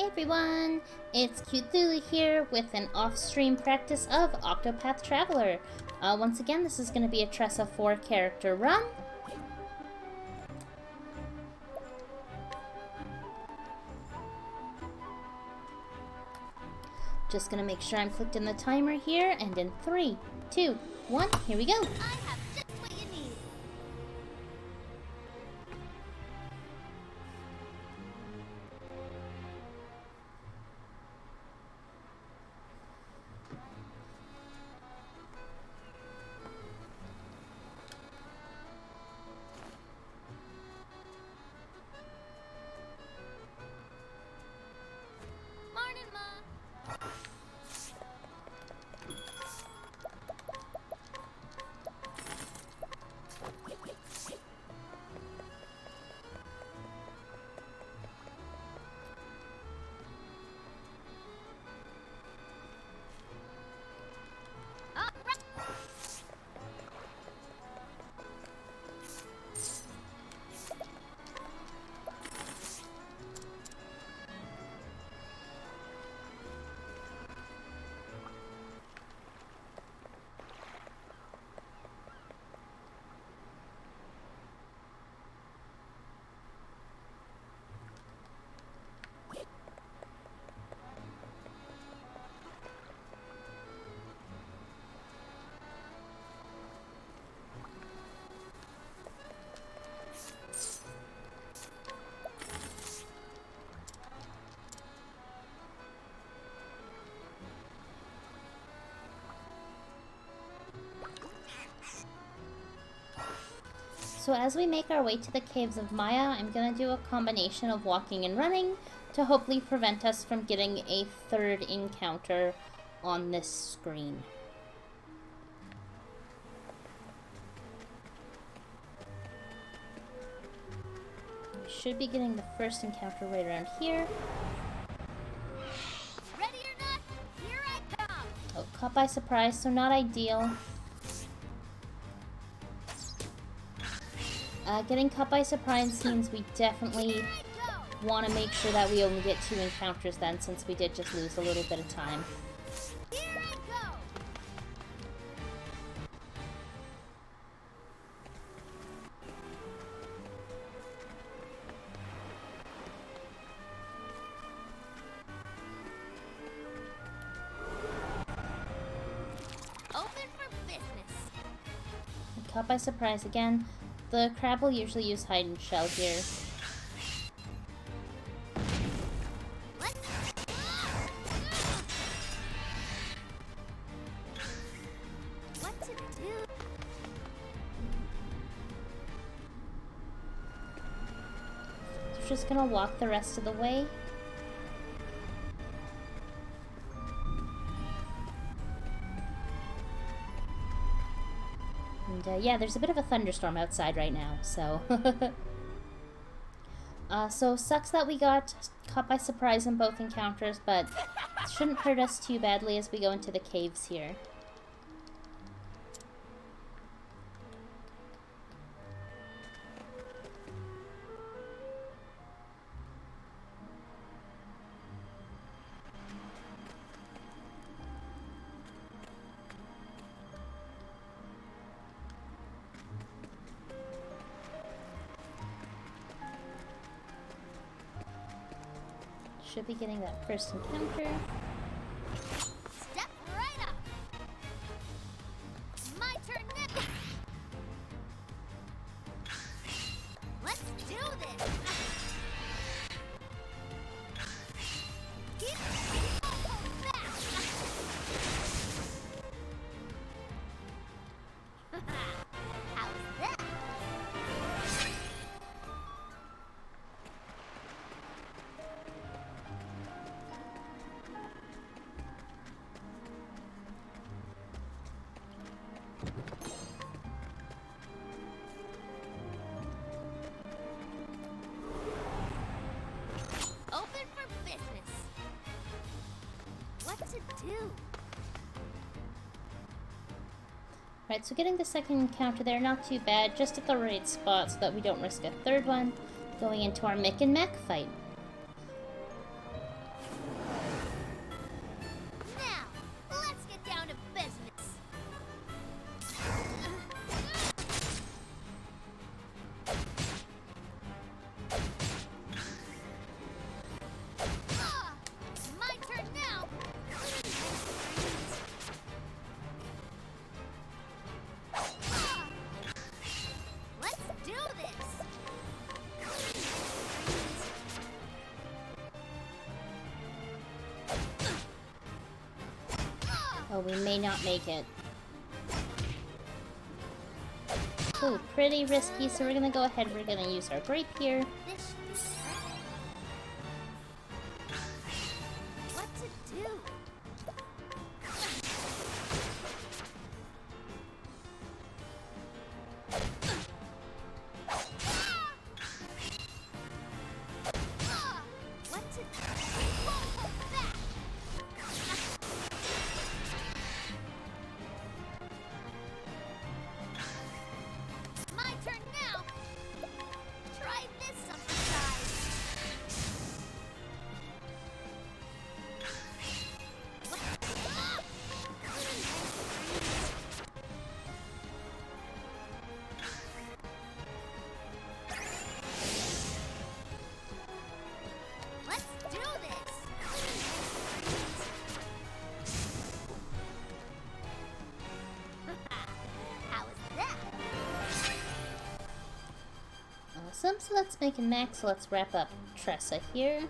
Hey everyone, it's Cthulhu here with an off-stream practice of Octopath Traveler. Once again, this is going to be a Tressa 4 character run. Just going to make sure I'm clicked in the timer here, and in 3, 2, 1, here we go. I have just what you need. Morning, Ma. All right. So as we make our way to the Caves of Maya, I'm going to do a combination of walking and running to hopefully prevent us from getting a third encounter on this screen. We should be getting the first encounter right around here. Ready or not, here I come. Oh, caught by surprise, so not ideal. Getting caught by surprise means we definitely Here I go. want to make sure that we only get 2 encounters then, since we did just lose a little bit of time. Here I go. Open for business. Caught by surprise again. The crab will usually use hide and shell here. Let's. What to do? So just gonna walk the rest of the way. And yeah, there's a bit of a thunderstorm outside right now, so... so sucks that we got caught by surprise in both encounters, but it shouldn't hurt us too badly as we go into the caves here. Should be getting that first encounter. Step right up. My turn now. Let's do this. Keep fast. How's that? Open for business. What to do? Right, so getting the second encounter there, not too bad, just at the right spot so that we don't risk a third one going into our Mick and Mac fight. Oh, we may not make it. Ooh, pretty risky, so we're gonna go ahead, we're gonna use our grape here. This should be perfect. What to do? What to do? Won't hold back. My turn now. Try this exercise. Let's do this. How is that? Awesome, so let's make a max, so let's wrap up Tressa here.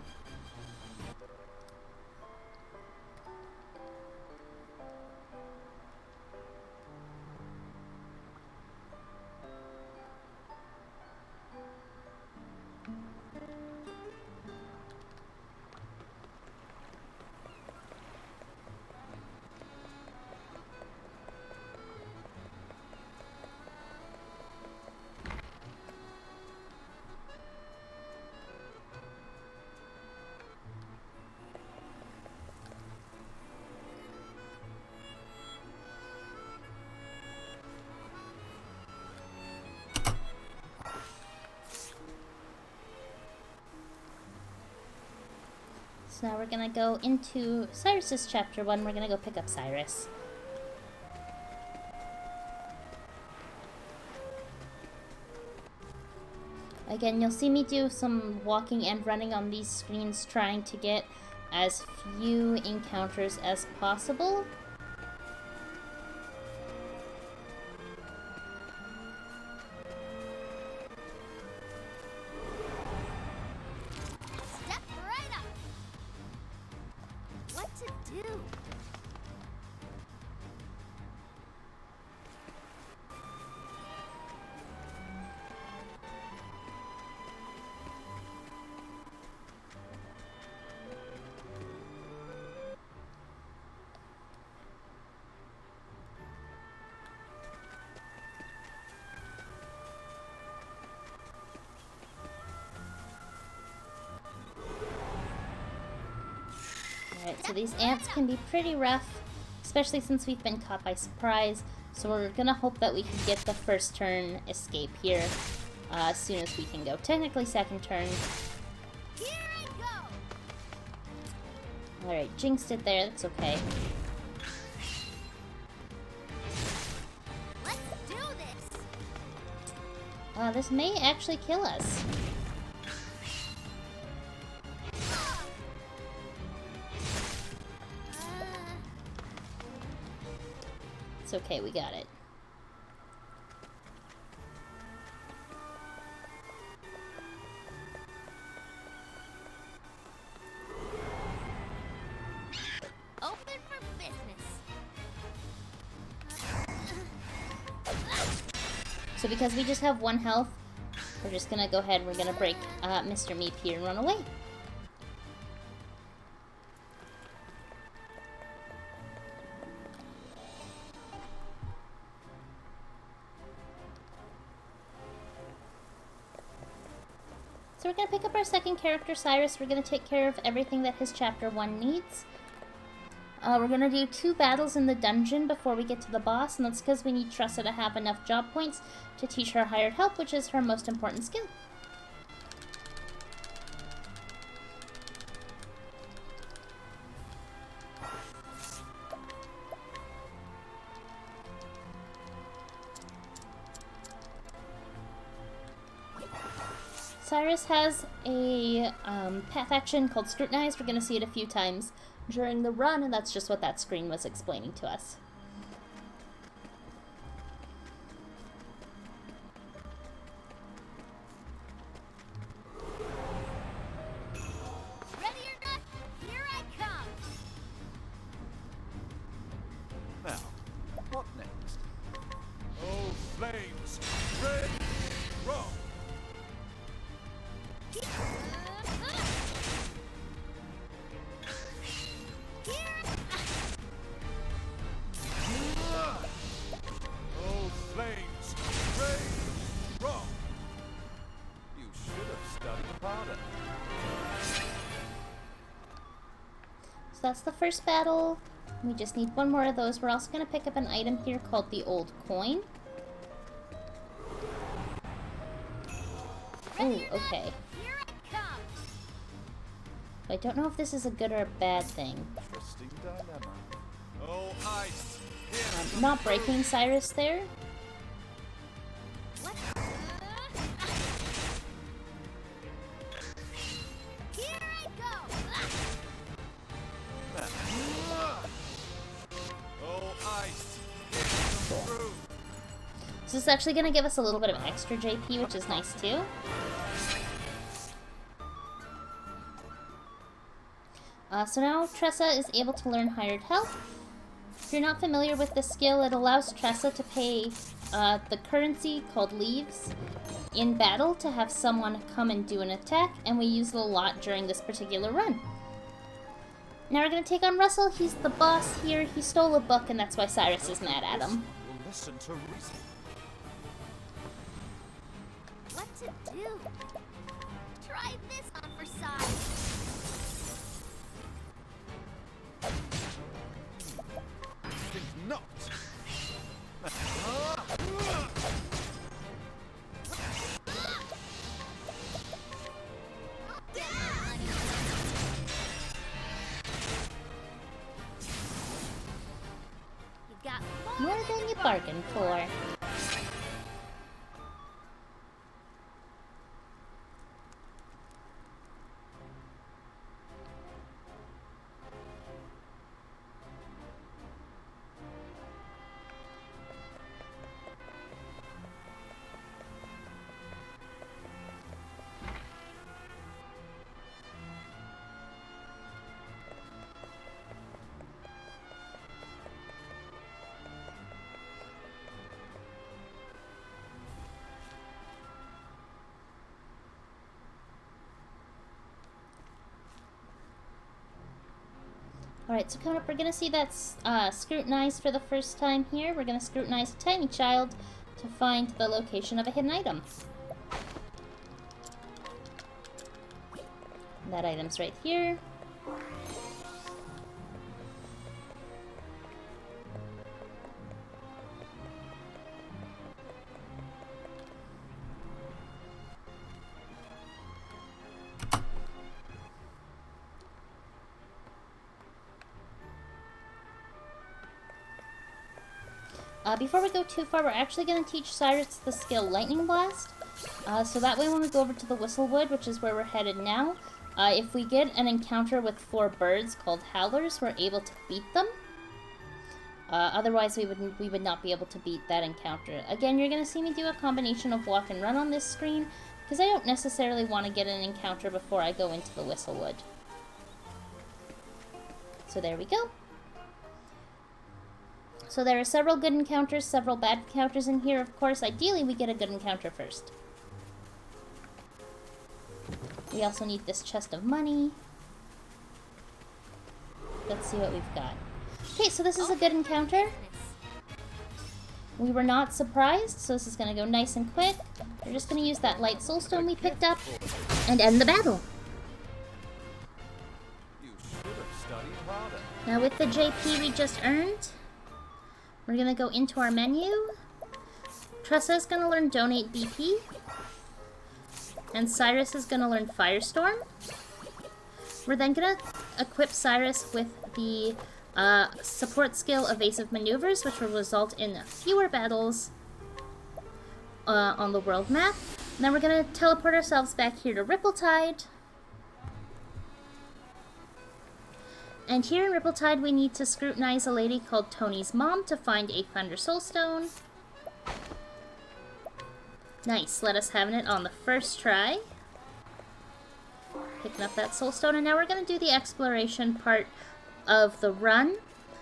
So now we're gonna go into Cyrus's chapter 1, we're gonna go pick up Cyrus. Again, you'll see me do some walking and running on these screens, trying to get as few encounters as possible. Step right up. What to do? Alright, so these ants can be pretty rough, especially since we've been caught by surprise. So we're gonna hope that we can get the first turn escape here as soon as we can go. Technically second turn. Here I go. Alright, jinxed it there, that's okay. Let's do this. This may actually kill us. It's okay, we got it. Open for business. So because we just have 1 health, we're just gonna go ahead, we're gonna break Mr. Meep here and run away. So we're going to pick up our second character, Cyrus. We're going to take care of everything that his chapter 1 needs. We're going to do 2 battles in the dungeon before we get to the boss, and that's because we need Tressa to have enough job points to teach her hired help, which is her most important skill. Cyrus has a path action called Scrutinize. We're going to see it a few times during the run, and that's just what that screen was explaining to us. Ready or not, here I come. that's the first battle. We just need one more of those. We're also going to pick up an item here called the Old Coin. Oh, okay. I don't know if this is a good or a bad thing. Interesting dilemma. Oh, ice! Not breaking Cyrus there. What? Here I go! Oh, ice! Cool. So this is actually going to give us a little bit of extra JP, which is nice too. So now Tressa is able to learn Hired Help. If you're not familiar with this skill, it allows Tressa to pay the currency called leaves in battle to have someone come and do an attack, and we use it a lot during this particular run. Now we're going to take on Russell. He's the boss here. He stole a book, and that's why Cyrus is mad at him. Listen to reason. What to do? Try this on for size. Think not. You got More than you bargained for. Alright, so coming up, we're going to see that's scrutinized for the first time here. We're going to scrutinize a tiny child to find the location of a hidden item. And that item's right here. Before we go too far, we're actually going to teach Cyrus the skill Lightning Blast. So that way when we go over to the Whistlewood, which is where we're headed now, if we get an encounter with 4 birds called Howlers, we're able to beat them. Otherwise, we would not be able to beat that encounter. Again, you're going to see me do a combination of walk and run on this screen, because I don't necessarily want to get an encounter before I go into the Whistlewood. So there we go. So there are several good encounters, several bad encounters in here. Of course, ideally we get a good encounter first. We also need this chest of money. Let's see what we've got. Okay, so this is a good encounter. We were not surprised, so this is going to go nice and quick. We're just going to use that light soulstone we picked up and end the battle. You should have studied harder. Now with the JP we just earned, we're going to go into our menu. Tressa is going to learn Donate BP. And Cyrus is going to learn Firestorm. We're then going to equip Cyrus with the support skill Evasive Maneuvers, which will result in fewer battles on the world map. And then we're going to teleport ourselves back here to Rippletide. And here in Rippletide, we need to scrutinize a lady called Tony's mom to find a Thunder Soulstone. Nice, let us have it on the first try. Picking up that Soulstone, and now we're going to do the exploration part of the run.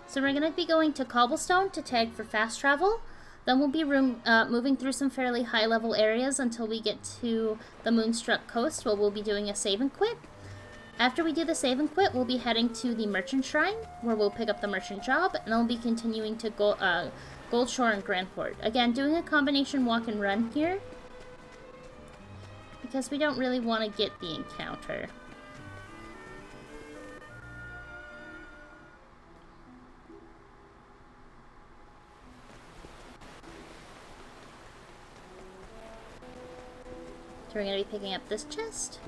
So we're going to be going to Cobblestone to tag for fast travel. Then we'll be moving through some fairly high-level areas until we get to the Moonstruck Coast, where we'll be doing a save and quit. After we do the save and quit, we'll be heading to the Merchant Shrine, where we'll pick up the Merchant job, and then we'll be continuing to Goldshore and Grandport. Again, doing a combination walk and run here, because we don't really want to get the encounter. So we're going to be picking up this chest.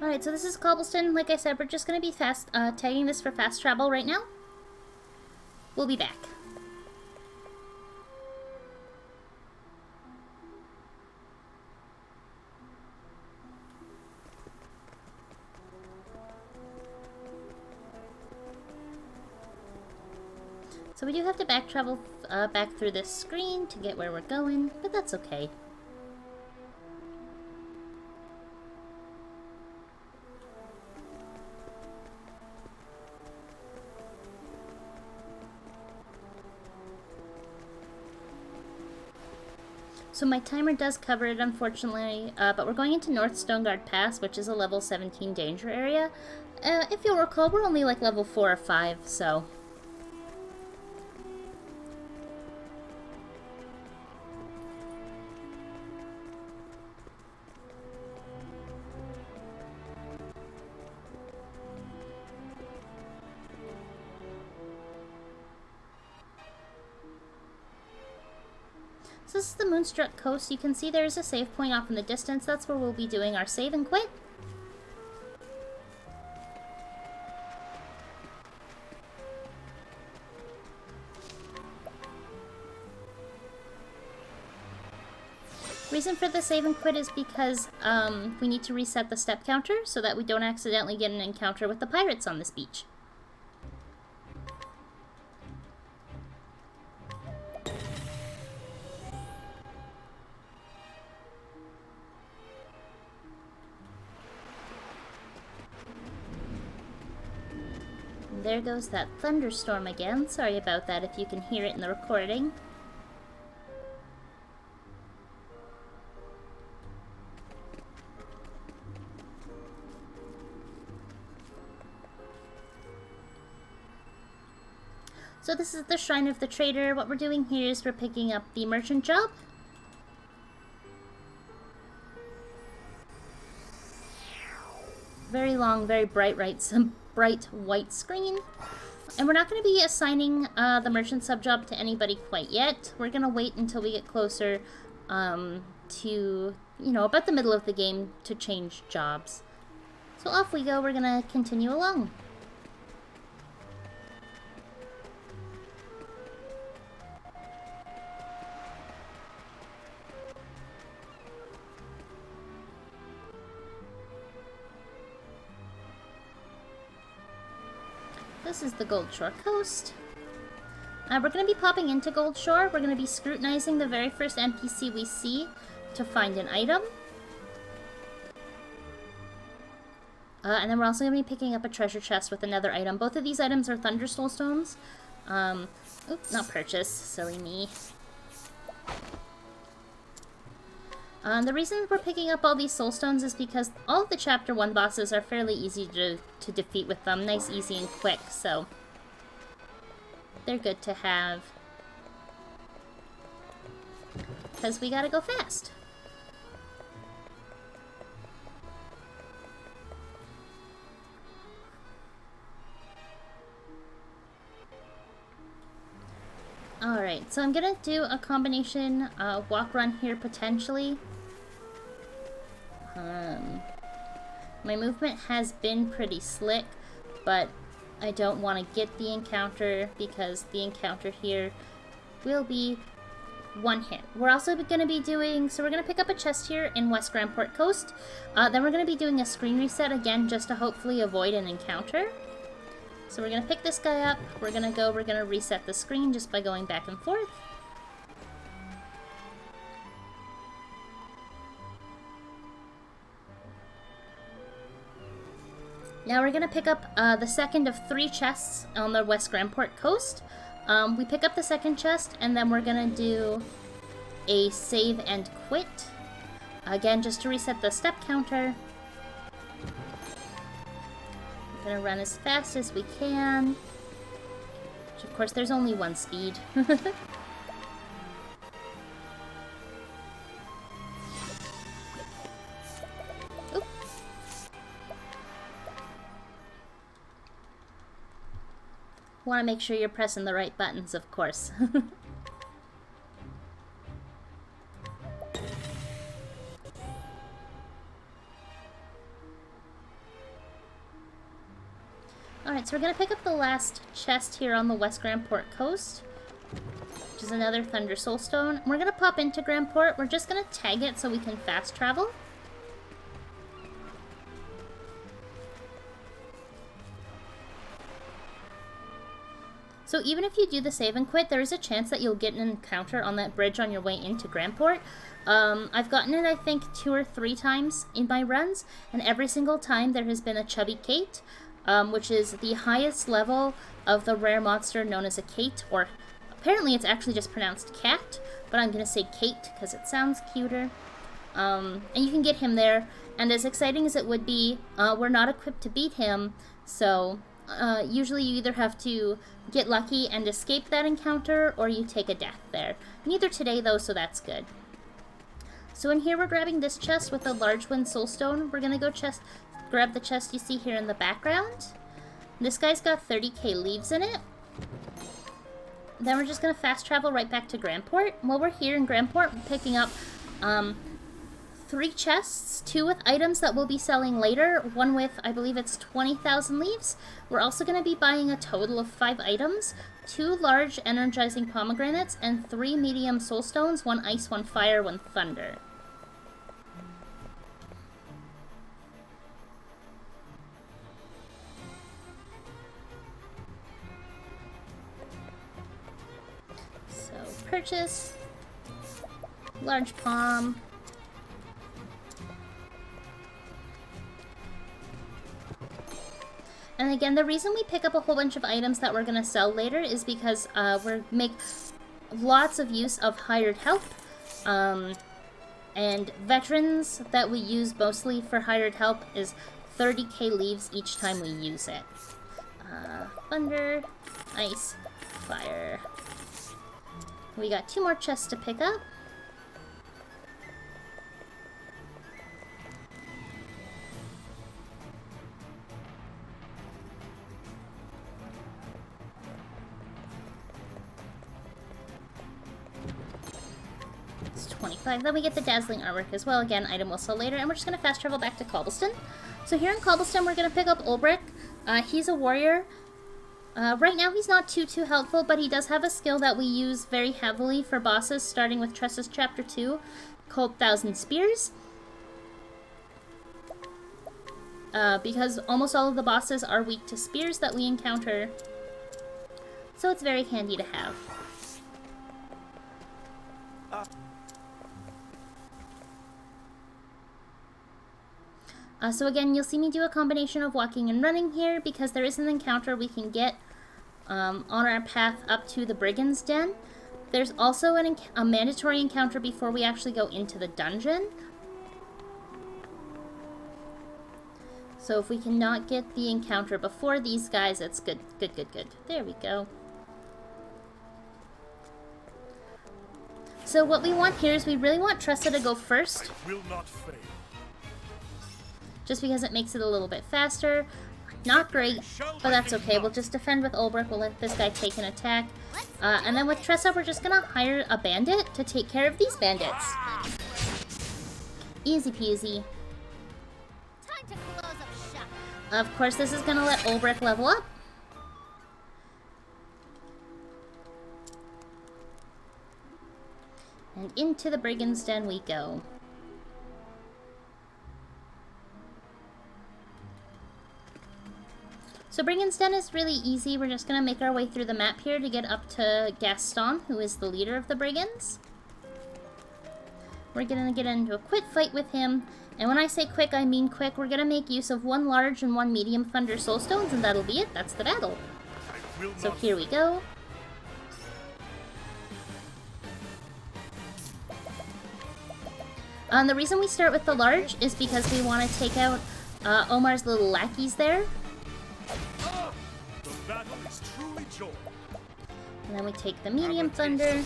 Alright, so this is Cobblestone. Like I said, we're just going to be tagging this for fast travel right now. We'll be back. So we do have to back travel back through this screen to get where we're going, but that's okay. So my timer does cover it, unfortunately, but we're going into North Stoneguard Pass, which is a level 17 danger area. If you'll recall, we're only like level 4 or 5, so... So this is the Moonstruck Coast. You can see there's a save point off in the distance. That's where we'll be doing our save and quit. Reason for the save and quit is because we need to reset the step counter so that we don't accidentally get an encounter with the pirates on this beach. There goes that thunderstorm again. Sorry about that if you can hear it in the recording. So this is the Shrine of the Trader. What we're doing here is we're picking up the merchant job. Very long, very bright white screen. And we're not going to be assigning the merchant sub-job to anybody quite yet. We're going to wait until we get closer to, you know, about the middle of the game to change jobs. So off we go. We're going to continue along. This is the Goldshore Coast. We're going to be popping into Goldshore. We're going to be scrutinizing the very first NPC we see to find an item. And then we're also going to be picking up a treasure chest with another item. Both of these items are Thunderstone stones. Oops, not purchase. Silly me. The reason we're picking up all these soul stones is because all of the Chapter 1 bosses are fairly easy to defeat with them. Nice, easy, and quick, so they're good to have. Because we gotta go fast. Alright, so I'm gonna do a combination walk run here potentially. My movement has been pretty slick, but I don't want to get the encounter because the encounter here will be one hit. We're also going to be doing, so we're going to pick up a chest here in West Grandport Coast. Then we're going to be doing a screen reset again just to hopefully avoid an encounter. So we're going to pick this guy up, we're going to reset the screen just by going back and forth. Now we're going to pick up the second of 3 chests on the West Grandport Coast. We pick up the second chest, and then we're going to do a save and quit. Again, just to reset the step counter. We're gonna run as fast as we can. Which, of course, there's only one speed. Want to make sure you're pressing the right buttons, of course. Alright, so we're going to pick up the last chest here on the West Grandport coast, which is another Thunder Soulstone. We're going to pop into Grandport. We're just going to tag it so we can fast travel. So even if you do the save and quit, there is a chance that you'll get an encounter on that bridge on your way into Grandport. I've gotten it, I think, 2 or 3 times in my runs, and every single time there has been a chubby Kate, which is the highest level of the rare monster known as a Kate, or apparently it's actually just pronounced cat, but I'm going to say Kate because it sounds cuter. And you can get him there, and as exciting as it would be, we're not equipped to beat him, so usually you either have to get lucky and escape that encounter, or you take a death there. Neither today, though, so that's good. So in here, we're grabbing this chest with a large wind soulstone. We're going to go grab the chest you see here in the background. This guy's got 30k leaves in it. Then we're just going to fast travel right back to Grandport. While we're here in Grandport, we're picking up 3 chests, 2 with items that we'll be selling later, 1 with, I believe it's 20,000 leaves. We're also going to be buying a total of 5 items, 2 large energizing pomegranates, and 3 medium soulstones, 1 ice, 1 fire, 1 thunder. So, purchase, large palm, and again, the reason we pick up a whole bunch of items that we're going to sell later is because we make lots of use of hired help, and veterans that we use mostly for hired help is 30k leaves each time we use it. Thunder, ice, fire. We got 2 more chests to pick up. It's 25. Then we get the dazzling artwork as well. Again, item we'll sell later. And we're just going to fast travel back to Cobblestone. So here in Cobblestone, we're going to pick up Ulbrich. He's a warrior. Right now he's not too helpful, but he does have a skill that we use very heavily for bosses, starting with Tressa's Chapter 2, called 1,000 Spears. Because almost all of the bosses are weak to spears that we encounter, so it's very handy to have. So again, you'll see me do a combination of walking and running here, because there is an encounter we can get on our path up to the Brigand's Den. There's also a mandatory encounter before we actually go into the dungeon. So if we cannot get the encounter before these guys, it's good. There we go. So what we want here is we really want Tressa to go first. I will not fail. Just because it makes it a little bit faster. Not great, but that's okay. We'll just defend with Ulbrich. We'll let this guy take an attack. And then with Tressa, we're just gonna hire a bandit to take care of these bandits. Easy peasy. Time to close up shop. Of course, this is gonna let Ulbrich level up. And into the Brigand's Den we go. So Brigand's Den is really easy. We're just going to make our way through the map here to get up to Gaston, who is the leader of the Brigands. We're going to get into a quick fight with him. And when I say quick, I mean quick. We're going to make use of 1 large and 1 medium Thunder Soulstones, and that'll be it. That's the battle. So here we go. The reason we start with the large is because we want to take out Omar's little lackeys there. The battle is truly joined. And then we take the medium thunder.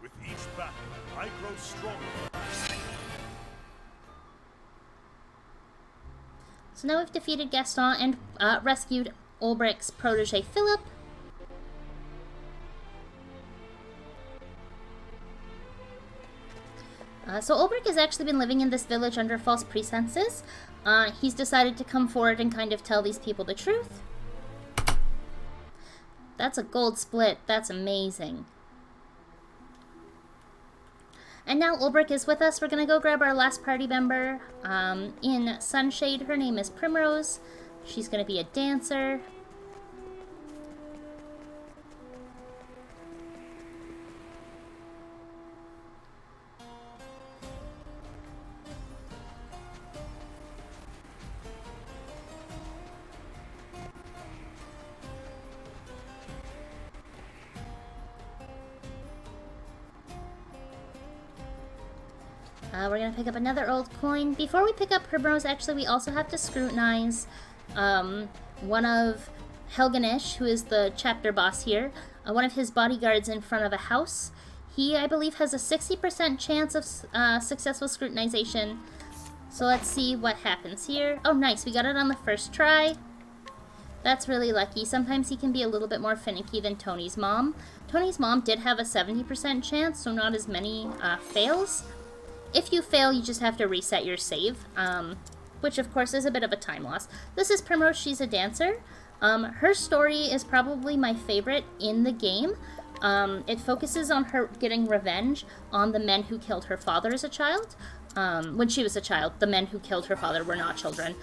With each battle, I grow stronger. So now we've defeated Gaston and rescued Ulbricht's protege Philip. So Ulbricht has actually been living in this village under false pretenses. He's decided to come forward and kind of tell these people the truth. That's a gold split. That's amazing. And now Ulbricht is with us. We're going to go grab our last party member in Sunshade. Her name is Primrose. She's going to be a dancer. We're going to pick up another old coin. Before we pick up Primrose, actually, we also have to scrutinize one of Helganish, who is the chapter boss here, one of his bodyguards in front of a house. He, I believe, has a 60% chance of successful scrutinization. So let's see what happens here. Oh, nice. We got it on the first try. That's really lucky. Sometimes he can be a little bit more finicky than Tony's mom. Tony's mom did have a 70% chance, so not as many fails. If you fail, you just have to reset your save, which of course is a bit of a time loss. This is Primrose. She's a dancer. Her story is probably my favorite in the game. It focuses on her getting revenge on the men who killed her father as a child. When she was a child, the men who killed her father were not children.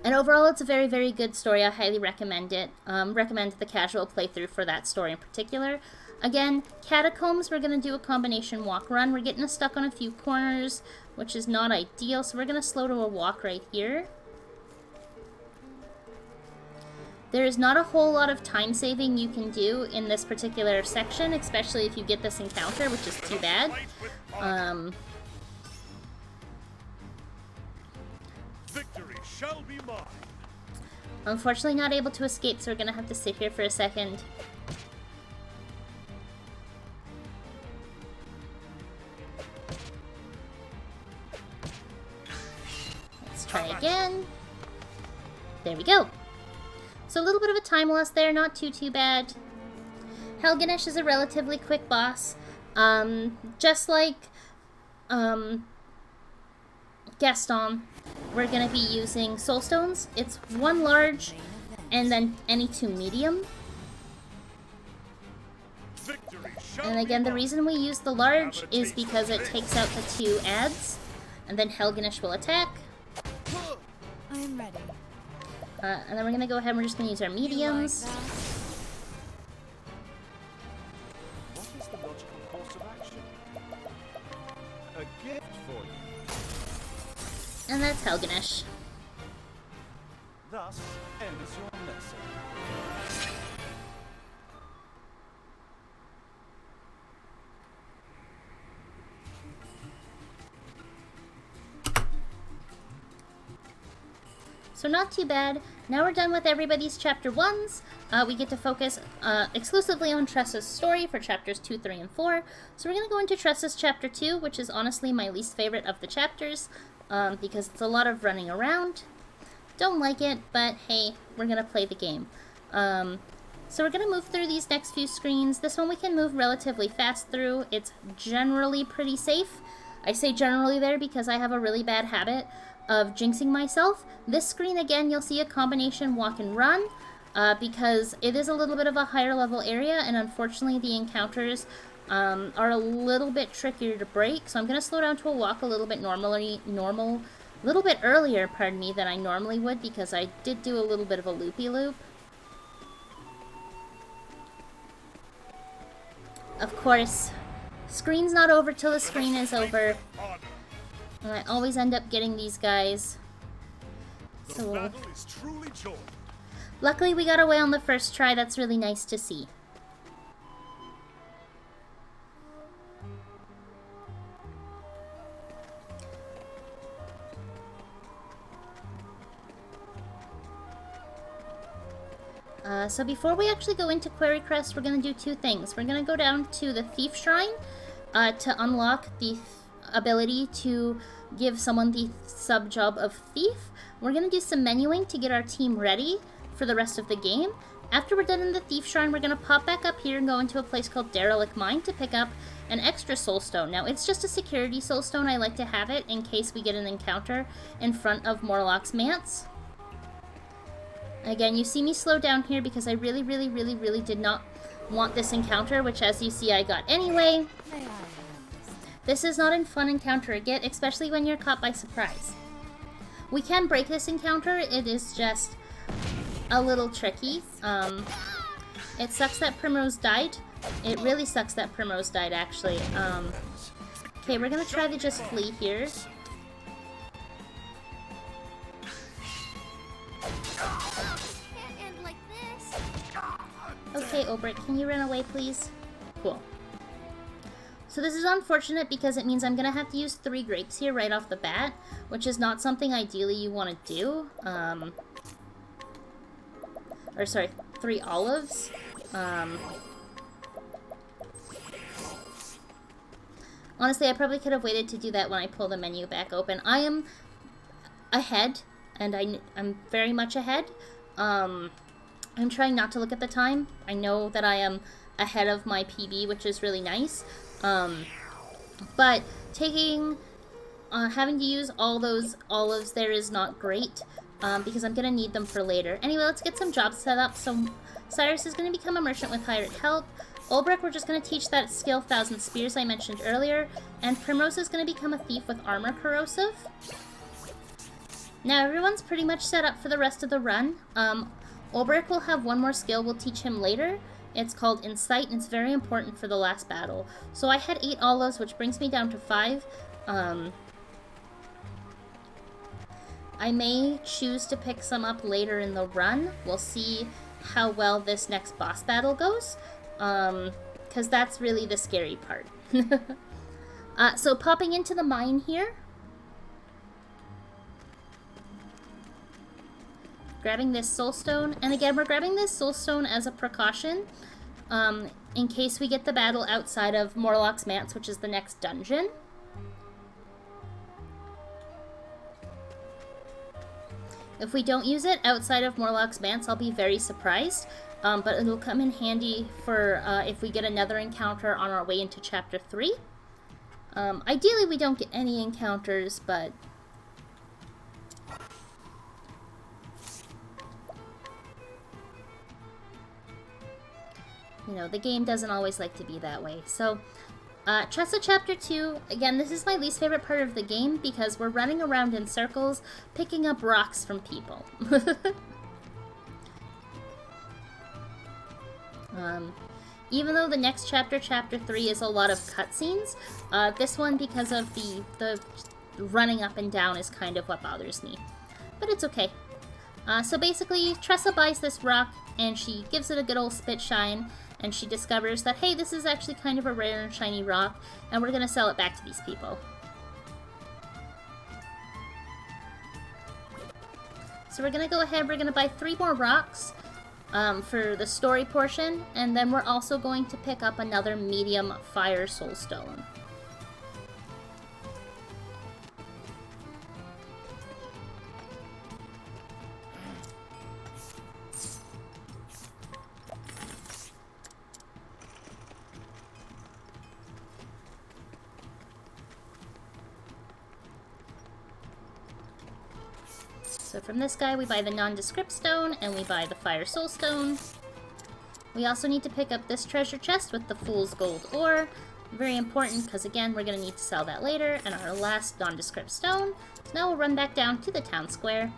And overall, it's a very, very good story. I highly recommend it. Recommend the casual playthrough for that story in particular. Again, Catacombs, we're going to do a combination walk-run. We're getting stuck on a few corners, which is not ideal, so we're going to slow to a walk right here. There is not a whole lot of time saving you can do in this particular section, especially if you get this encounter, which is too bad. Victory shall be mine. Unfortunately not able to escape, so we're going to have to sit here for a second. Try again. There we go. So a little bit of a time loss there, not too bad. Helganish is a relatively quick boss. Just like Gaston, we're going to be using soul stones. It's one large and then any two medium. And again, the reason we use the large is because it takes out the two adds, and then Helganish will attack. I'm ready. And then we're gonna go ahead and we're just gonna use our mediums. What is the logical course of action? A gift for you. And that's Helganish. Thus ends your lesson. So not too bad. Now we're done with everybody's chapter 1s. We get to focus exclusively on Tressa's story for chapters 2, 3, and 4. So we're going to go into Tressa's chapter 2, which is honestly my least favorite of the chapters, because it's a lot of running around. Don't like it, but hey, we're going to play the game. So we're going to move through these next few screens. This one we can move relatively fast through. It's generally pretty safe. I say generally there because I have a really bad habit of jinxing myself. This screen, again, you'll see a combination walk and run, because it is a little bit of a higher level area, and unfortunately the encounters are a little bit trickier to break, so I'm going to slow down to a walk a little bit little bit earlier, pardon me, than I normally would, because I did do a little bit of a loopy-loop. Of course, screen's not over till the screen is over. And I always end up getting these guys. So, luckily we got away on the first try. That's really nice to see. So before we actually go into Quarry Crest, we're going to do two things. We're going to go down to the Thief Shrine to unlock the ability to give someone the sub-job of Thief. We're going to do some menuing to get our team ready for the rest of the game. After we're done in the Thief Shrine, we're going to pop back up here and go into a place called Derelict Mine to pick up an extra soulstone. Now, it's just a security soulstone. I like to have it in case we get an encounter in front of Morlock's Manse. Again, you see me slow down here because I really did not want this encounter, which as you see I got anyway. This is not a fun encounter to get, especially when you're caught by surprise. We can break this encounter, it is just a little tricky. It sucks that Primrose died. It really sucks that Primrose died, actually. Okay, we're gonna try to just flee here. Okay, Obrit, can you run away, please? Cool. So this is unfortunate because it means I'm going to have to use 3 grapes here right off the bat, which is not something ideally you want to do. Or sorry, 3 olives. Honestly, I probably could have waited to do that when I pull the menu back open. I am ahead, and I'm very much ahead. I'm trying not to look at the time. I know that I am ahead of my PB, which is really nice. But having to use all those olives there is not great, because I'm going to need them for later. Anyway, let's get some jobs set up. So Cyrus is going to become a merchant with hired help. Ulbrich, we're just going to teach that skill 1,000 Spears I mentioned earlier. And Primrose is going to become a thief with armor corrosive. Now everyone's pretty much set up for the rest of the run. Ulbrich will have one more skill we'll teach him later. It's called Insight, and it's very important for the last battle. So I had 8 olives, which brings me down to 5. I may choose to pick some up later in the run. We'll see how well this next boss battle goes, because that's really the scary part. So popping into the mine here. Grabbing this soulstone, and again, we're grabbing this soulstone as a precaution, in case we get the battle outside of Morlock's Manse, which is the next dungeon. If we don't use it outside of Morlock's Manse, I'll be very surprised, but it'll come in handy for if we get another encounter on our way into Chapter 3. Ideally, we don't get any encounters, but you know, the game doesn't always like to be that way. So, Tressa Chapter 2, again, this is my least favorite part of the game because we're running around in circles, picking up rocks from people. Even though the next chapter, Chapter 3, is a lot of cutscenes, this one, because of the running up and down, is kind of what bothers me. But it's okay. So basically, Tressa buys this rock, and she gives it a good old spit shine, and she discovers that, hey, this is actually kind of a rare and shiny rock, and we're going to sell it back to these people. So we're going to go ahead, we're going to buy 3 more rocks for the story portion, and then we're also going to pick up another medium fire soulstone. So from this guy, we buy the nondescript stone, and we buy the fire soul stone. We also need to pick up this treasure chest with the fool's gold ore. Very important, because again, we're going to need to sell that later, and our last nondescript stone. So now we'll run back down to the town square.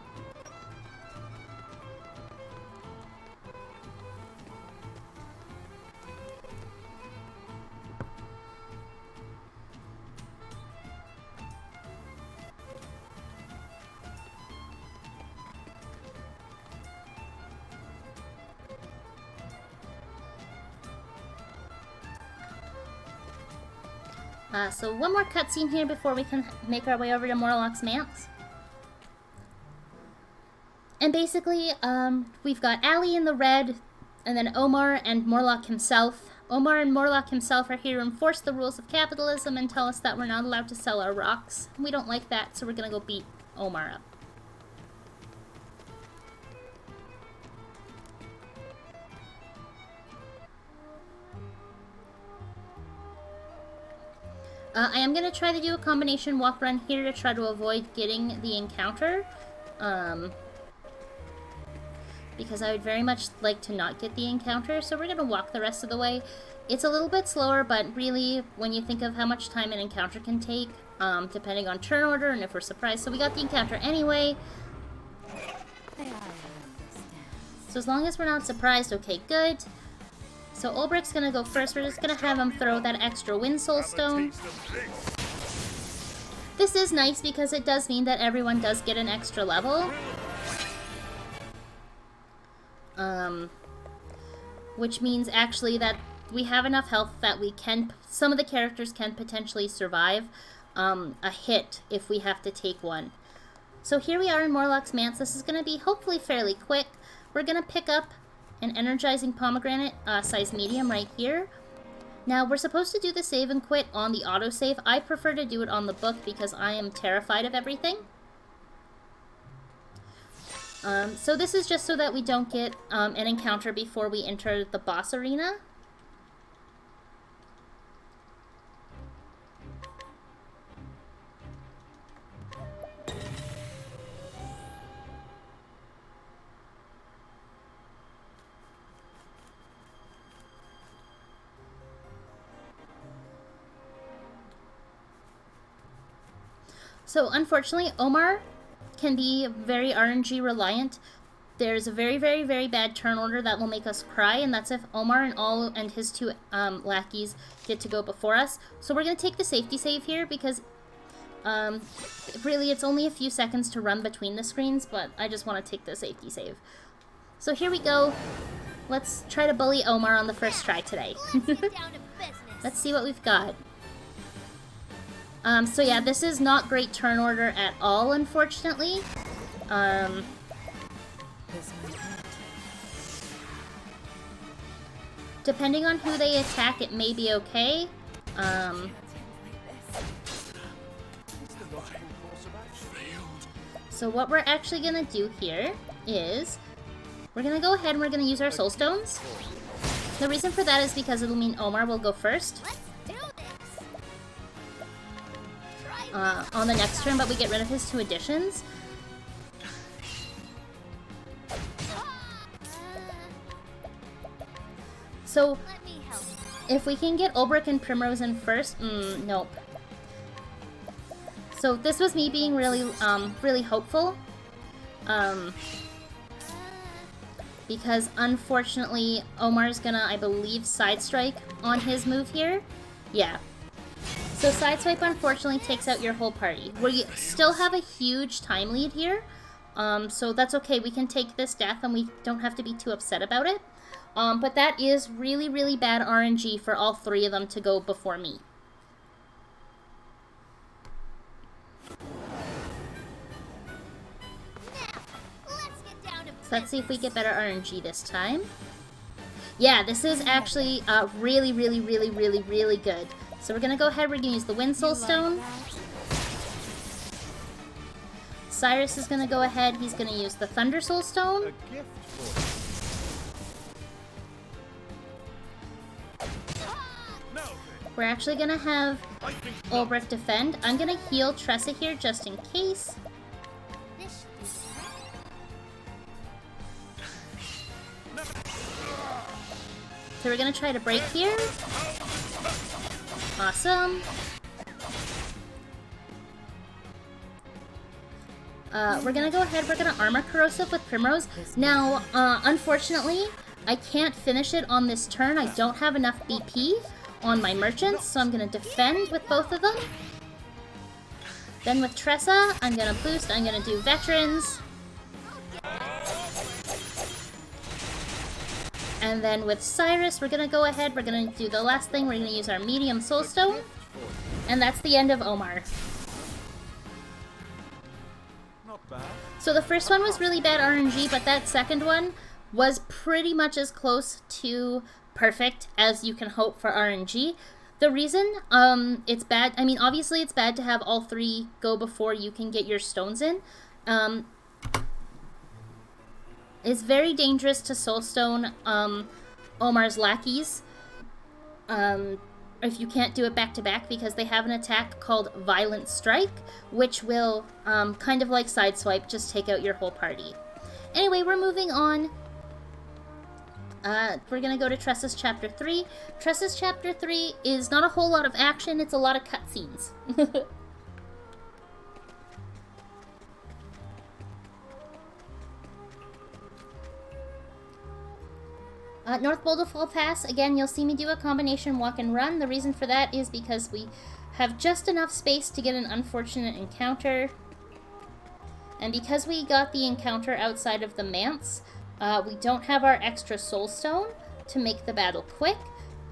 So one more cutscene here before we can make our way over to Morlock's Manse. And basically, we've got Allie in the red, and then Omar and Morlock himself. Omar and Morlock himself are here to enforce the rules of capitalism and tell us that we're not allowed to sell our rocks. We don't like that, so we're gonna go beat Omar up. I am going to try to do a combination walk run here to try to avoid getting the encounter. Because I would very much like to not get the encounter, so we're going to walk the rest of the way. It's a little bit slower, but really, when you think of how much time an encounter can take, depending on turn order and if we're surprised. So we got the encounter anyway. So as long as we're not surprised, okay, good. So Ulbricht's gonna go first. We're just gonna have him throw that extra Wind Soul Stone. This is nice because it does mean that everyone does get an extra level. Which means actually that we have enough health that we can, some of the characters can potentially survive a hit if we have to take one. So here we are in Morlock's Manse. This is gonna be hopefully fairly quick. We're gonna pick up an energizing pomegranate, size medium right here. Now, we're supposed to do the save and quit on the autosave. I prefer to do it on the book because I am terrified of everything. So this is just so that we don't get an encounter before we enter the boss arena. So unfortunately, Omar can be very RNG reliant. There's a very, very, very bad turn order that will make us cry, and that's if Omar and his two lackeys get to go before us. So we're going to take the safety save here because really it's only a few seconds to run between the screens, but I just want to take the safety save. So here we go. Let's try to bully Omar on the first try today. Let's get down to business. Let's see what we've got. So yeah, this is not great turn order at all, unfortunately. Depending on who they attack, it may be okay. So what we're actually gonna do here is we're gonna go ahead and we're gonna use our soul stones. The reason for that is because it'll mean Omar will go first. Let's do this. On the next turn, but we get rid of his two additions. So, Let me help. if we can get Ulbrich and Primrose in first, nope. So this was me being really, really hopeful. Because unfortunately, Omar's gonna, I believe, Sideswipe on his move here. Yeah. So Sideswipe unfortunately takes out your whole party. We still have a huge time lead here. So that's okay. We can take this death and we don't have to be too upset about it. But that is really, really bad RNG for all three of them to go before me. Now, let's get down to So let's see if we get better RNG this time. Yeah, this is actually really, really, really, really, really good. So we're gonna go ahead, we're gonna use the Wind Soul Stone. Cyrus is gonna go ahead, he's gonna use the Thunder Soul Stone. A gift for no. We're actually gonna have I think Ulbrich defend. I'm gonna heal Tressa here just in case. this. So we're gonna try to break here. Awesome. We're gonna go ahead, we're gonna Armor Corrosive with Primrose. Now, unfortunately, I can't finish it on this turn. I don't have enough BP on my merchants, so I'm gonna defend with both of them. Then with Tressa, I'm gonna boost, I'm gonna do Veterans. And then with Cyrus, we're gonna go ahead, we're gonna do the last thing, we're gonna use our medium soul stone. And that's the end of Omar. Not bad. So the first one was really bad RNG, but that second one was pretty much as close to perfect as you can hope for RNG. The reason it's bad, I mean, obviously it's bad to have all three go before you can get your stones in. It's very dangerous to soulstone Omar's lackeys if you can't do it back to back, because they have an attack called Violent Strike, which will kind of like Sideswipe, just take out your whole party. Anyway, we're moving on. We're gonna go to Tressa's Chapter 3. Tressa's Chapter 3 is not a whole lot of action, it's a lot of cutscenes. North Boulderfall Pass, again, you'll see me do a combination walk and run. The reason for that is because we have just enough space to get an unfortunate encounter. And because we got the encounter outside of the manse, we don't have our extra soul stone to make the battle quick.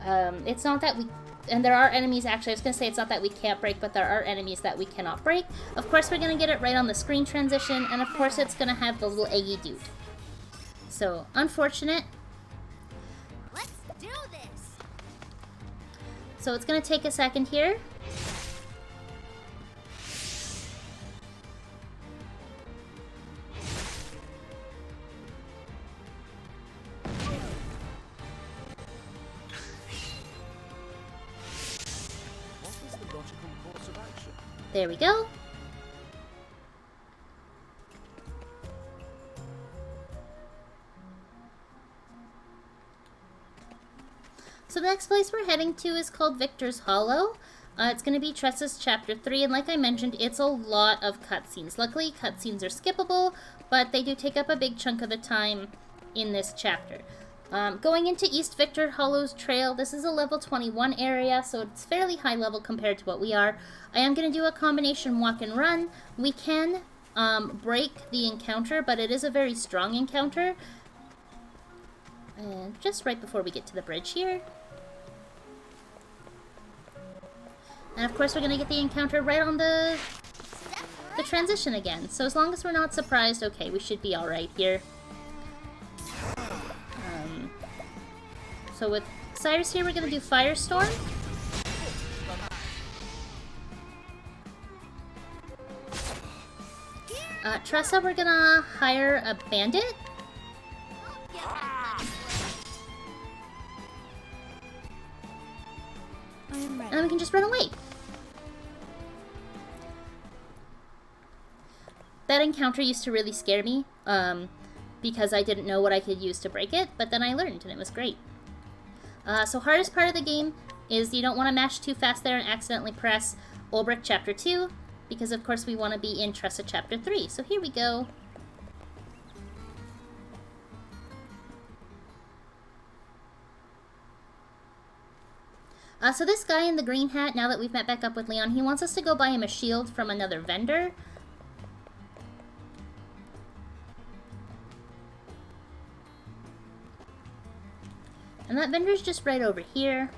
It's not that we... And there are enemies, actually, I was going to say it's not that we can't break, but there are enemies that we cannot break. Of course, we're going to get it right on the screen transition, and of course it's going to have the little eggy dude. So, unfortunate. Let's do this. So it's going to take a second here. What is the logical course of action? There we go. So the next place we're heading to is called Victor's Hollow. It's going to be Tressa's Chapter 3, and like I mentioned, it's a lot of cutscenes. Luckily, cutscenes are skippable, but they do take up a big chunk of the time in this chapter. Going into East Victor Hollow's Trail, this is a level 21 area, so it's fairly high level compared to what we are. I am going to do a combination walk and run. We can break the encounter, but it is a very strong encounter. And just right before we get to the bridge here. And of course we're going to get the encounter right on the transition again. So as long as we're not surprised, okay, we should be alright here. So with Cyrus here, we're going to do Firestorm. Tressa, we're going to hire a bandit. And then we can just run away. That encounter used to really scare me, because I didn't know what I could use to break it, but then I learned, and it was great. So hardest part of the game is you don't want to mash too fast there and accidentally press Olbrich Chapter 2, because of course we want to be in Tressa Chapter 3. So here we go. So this guy in the green hat, now that we've met back up with Leon, he wants us to go buy him a shield from another vendor. And that vendor's just right over here.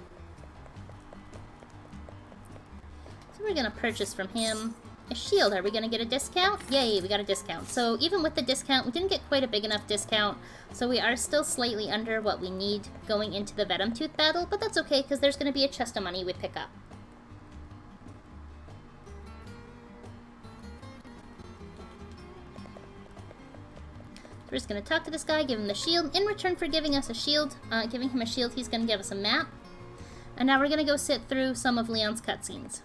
So we're gonna purchase from him a shield. Are we gonna get a discount? Yay, we got a discount. So even with the discount, we didn't get quite a big enough discount, so we are still slightly under what we need going into the Venom Tooth battle, but that's okay, because there's gonna be a chest of money we pick up. We're just gonna talk to this guy, give him the shield. In return for giving us a shield, giving him a shield, he's gonna give us a map. And now we're gonna go sit through some of Leon's cutscenes.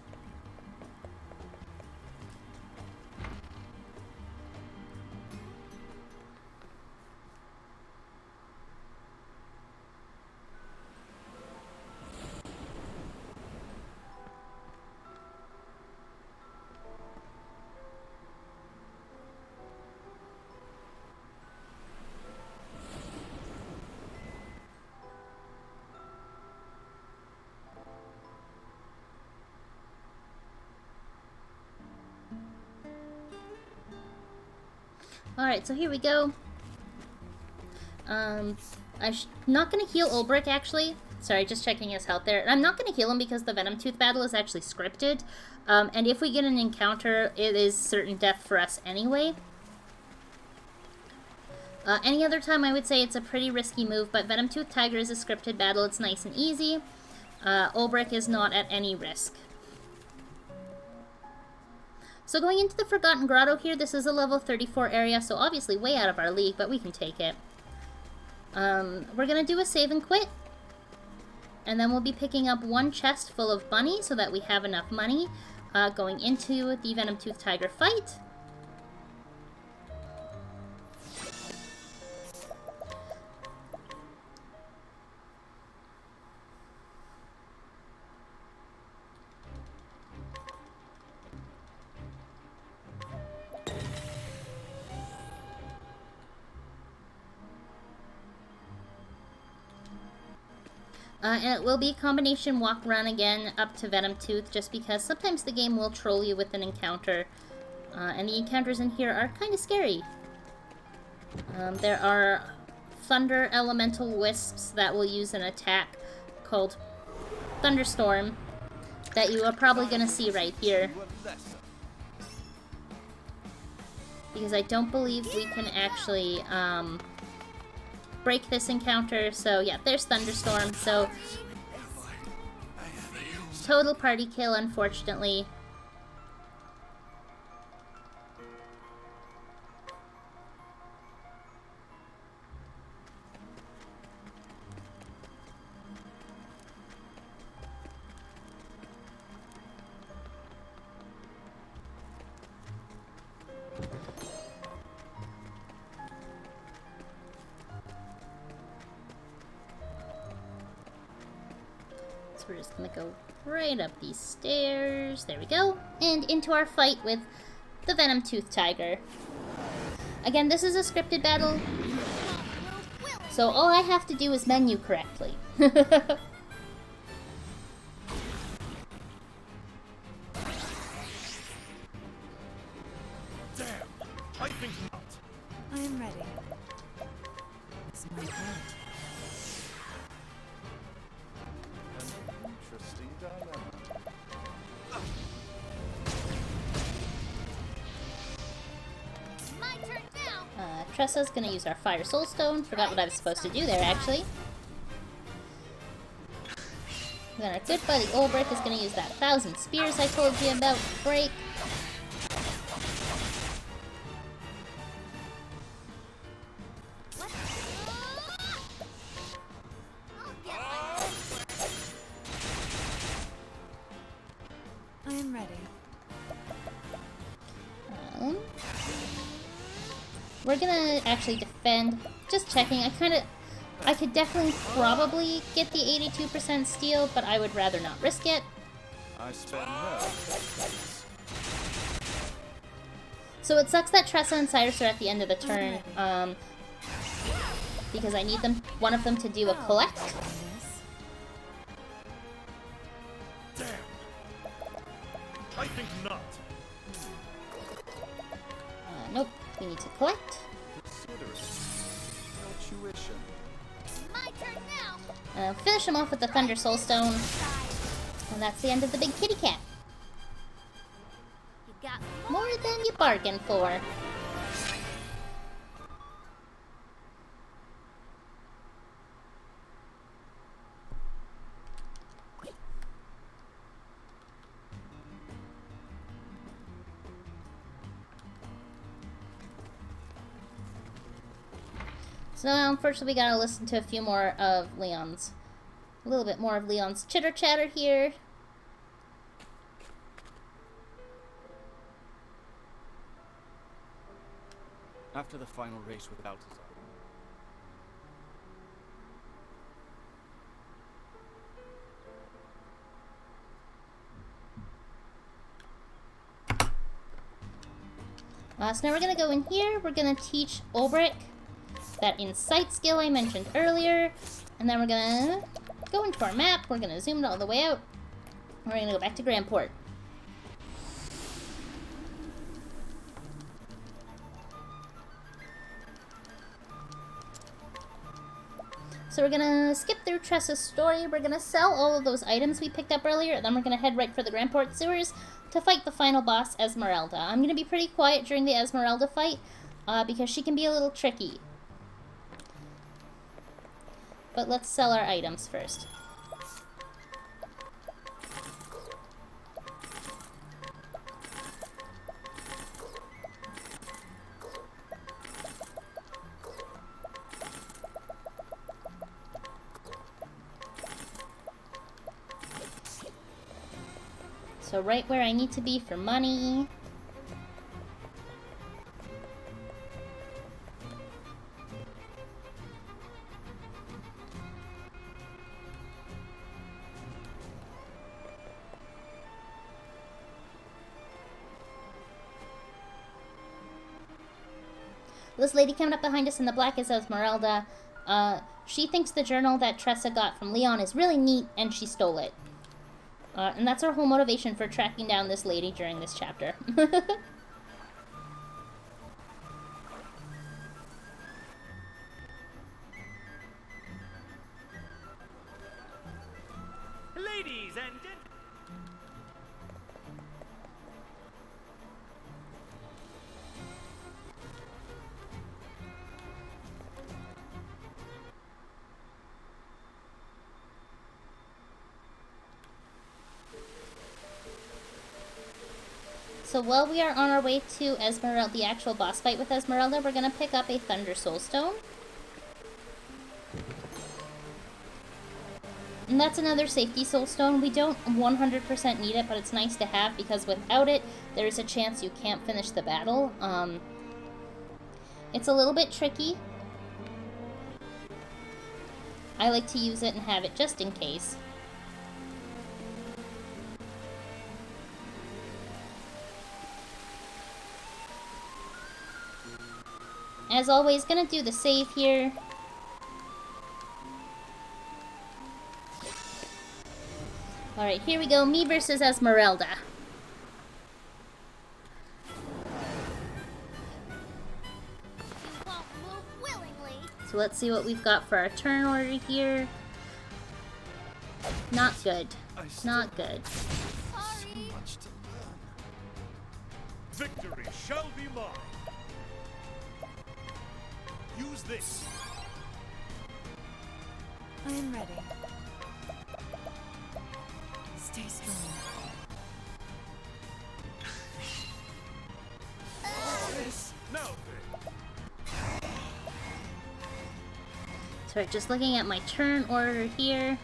Alright, so here we go. I'm not going to heal Olbrich, actually. Sorry, just checking his health there. I'm not going to heal him because the Venom Tooth battle is actually scripted. And if we get an encounter, it is certain death for us anyway. Any other time I would say it's a pretty risky move, but Venomtooth Tiger is a scripted battle. It's nice and easy. Olbrich is not at any risk. So going into the Forgotten Grotto here, this is a level 34 area, so obviously way out of our league, but we can take it. We're going to do a save and quit. And then we'll be picking up one chest full of money so that we have enough money going into the Venomtooth Tiger fight. And it will be a combination walk-run again up to Venomtooth, just because sometimes the game will troll you with an encounter. And the encounters in here are kind of scary. There are thunder elemental wisps that will use an attack called Thunderstorm that you are probably going to see right here. Because I don't believe we can actually break this encounter, so yeah, there's Thunderstorm, so total party kill, unfortunately. So we're just gonna go right up these stairs. There we go. And into our fight with the Venomtooth Tiger. Again, this is a scripted battle, so all I have to do is menu correctly. Damn, I think not. I am ready. It's my part. Interesting dilemma. My turn now. Tressa's gonna use our Fire Soul Stone. Forgot what I was supposed to do there, actually. Then our good buddy Olbrich is gonna use that 1,000 spears I told you about. Break. What? I'll get my I am ready. We're gonna actually defend. Just checking. I could definitely probably get the 82% steal, but I would rather not risk it. I spend no. So it sucks that Tressa and Cyrus are at the end of the turn, because I need one of them to do a collect. Damn. I think not. Nope, we need to collect. Consider it. No tuition. My turn now. Finish him off with the Thunder Soul Stone, and that's the end of the big kitty cat. You got More than you bargained for. So now, unfortunately, we gotta listen to a few more of Leon's. A little bit more of Leon's chitter chatter here. After the final race with Balthazar, So now we're gonna go in here. We're gonna teach Olbrich that insight skill I mentioned earlier, and then we're gonna go into our map. We're gonna zoom it all the way out. We're gonna go back to Grandport. So we're gonna skip through Tressa's story. We're gonna sell all of those items we picked up earlier, and then we're gonna head right for the Grandport sewers to fight the final boss, Esmeralda. I'm gonna be pretty quiet during the Esmeralda fight, because she can be a little tricky. But let's sell our items first. So right where I need to be for money. This lady coming up behind us in the black is Esmeralda. She thinks the journal that Tressa got from Leon is really neat, and she stole it. And that's our whole motivation for tracking down this lady during this chapter. Ladies and gentlemen. So while we are on our way to Esmeralda, the actual boss fight with Esmeralda, we're going to pick up a Thunder Soul Stone. And that's another safety soul stone. We don't 100% need it, but it's nice to have because without it, there's a chance you can't finish the battle. It's a little bit tricky. I like to use it and have it just in case. As always, gonna do the save here. Alright, here we go. Me versus Esmeralda. You won't move willingly. So let's see what we've got for our turn order here. Not good. Not good. Sorry. Much to learn. Victory shall be mine. Use this. I am ready. Stay strong. Now then. Sorry, just looking at my turn order here.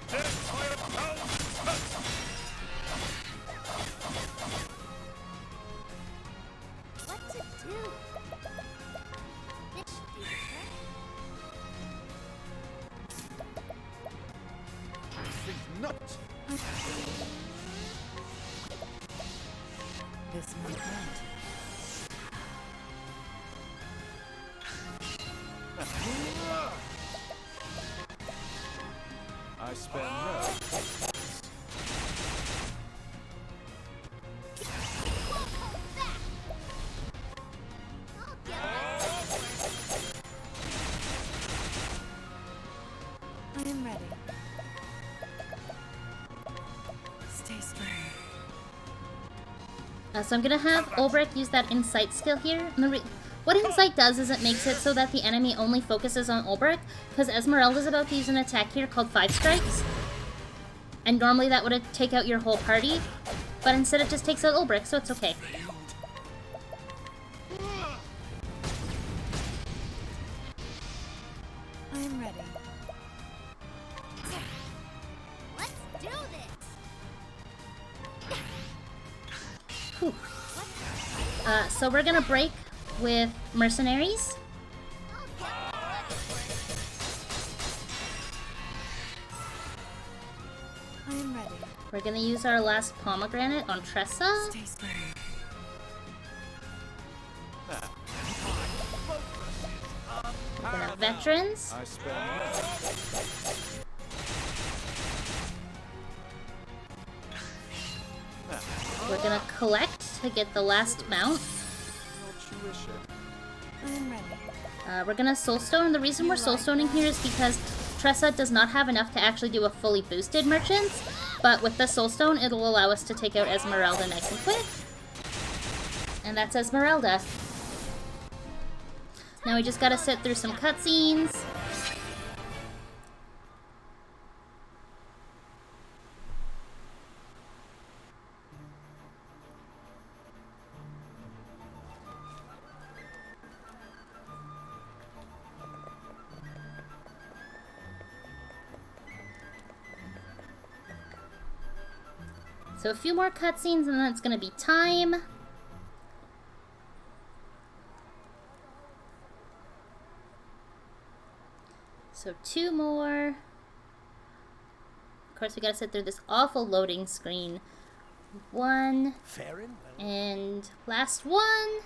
What to do? This should be Think not. This might hurt. I spare no. I'll get back. I am ready. Stay strong. So I'm gonna have Ulbrich use that Insight skill here. And what Insight does is it makes it so that the enemy only focuses on Ulbrich, because Esmeralda's about to use an attack here called 5 Strikes. And normally that would take out your whole party, but instead it just takes out Ulbrich, so it's okay. I am ready. Let's do this. Whew. So we're gonna break with Mercenaries. I'll get I am ready. We're gonna use our last pomegranate on Tressa. Stay strong. We're gonna have Veterans. I spare no. We're gonna collect to get the last mount. Your tuition. I am ready. We're gonna Soulstone. The reason we're Soulstoning here is because Tressa does not have enough to actually do a fully boosted merchant, but with the Soulstone, it'll allow us to take out Esmeralda nice and quick. And that's Esmeralda. Now we just gotta sit through some cutscenes. So a few more cutscenes and then it's gonna be time. So 2 more. Of course, we gotta sit through this awful loading screen. 1. Fair enough. And last one.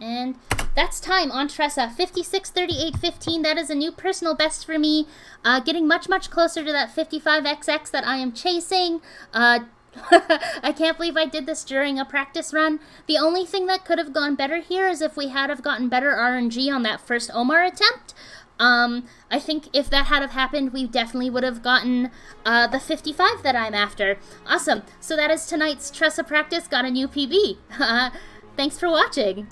And that's time on Tressa. 56:38:15. That is a new personal best for me. Getting much, much closer to that 55XX that I am chasing. I can't believe I did this during a practice run. The only thing that could have gone better here is if we had have gotten better RNG on that first Omar attempt. I think if that had have happened, we definitely would have gotten the 55 that I'm after. Awesome. So that is tonight's Tressa practice. Got a new PB. Thanks for watching.